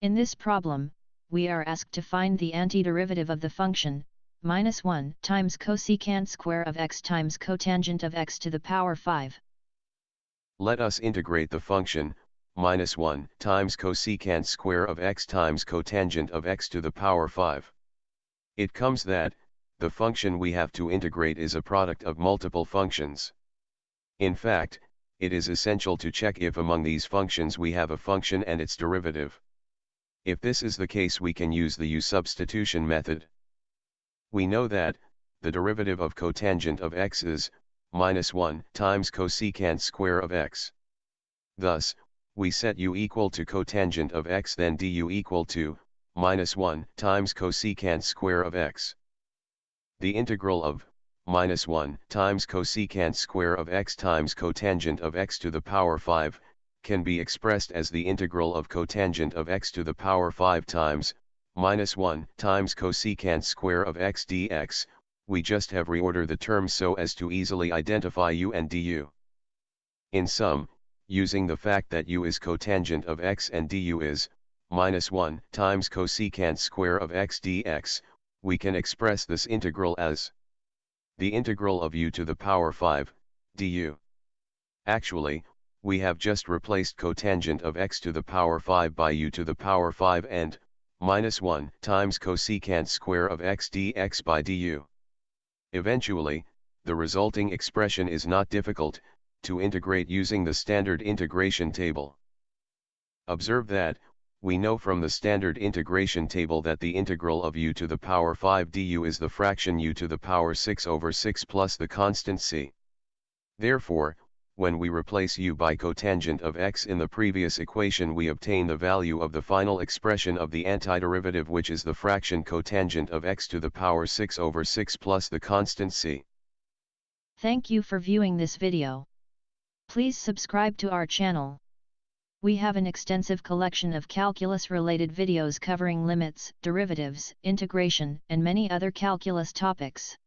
In this problem, we are asked to find the antiderivative of the function, -1 times cosecant square of x times cotangent of x to the power 5. Let us integrate the function, -1 times cosecant square of x times cotangent of x to the power 5. It comes that, the function we have to integrate is a product of multiple functions. In fact, it is essential to check if among these functions we have a function and its derivative. If this is the case, we can use the substitution method. We know that, the derivative of cotangent of x is, -1 times cosecant square of x. Thus, we set u equal to cotangent of x, then du equal to, -1 times cosecant square of x. The integral of, -1 times cosecant square of x times cotangent of x to the power 5, can be expressed as the integral of cotangent of x to the power 5 times, -1 times cosecant square of x dx. We just have reordered the terms so as to easily identify u and du. In sum, using the fact that u is cotangent of x and du is, -1 times cosecant square of x dx, we can express this integral as the integral of u to the power 5, du. Actually, we have just replaced cotangent of x to the power 5 by u to the power 5 and, -1 times cosecant square of x dx by du. Eventually, the resulting expression is not difficult to integrate using the standard integration table. Observe that, we know from the standard integration table that the integral of u to the power 5 du is the fraction u to the power 6 over 6 plus the constant c. Therefore, when we replace u by cotangent of x in the previous equation, we obtain the value of the final expression of the antiderivative, which is the fraction cotangent of x to the power 6 over 6 plus the constant c. Thank you for viewing this video. Please subscribe to our channel. We have an extensive collection of calculus-related videos covering limits, derivatives, integration, and many other calculus topics.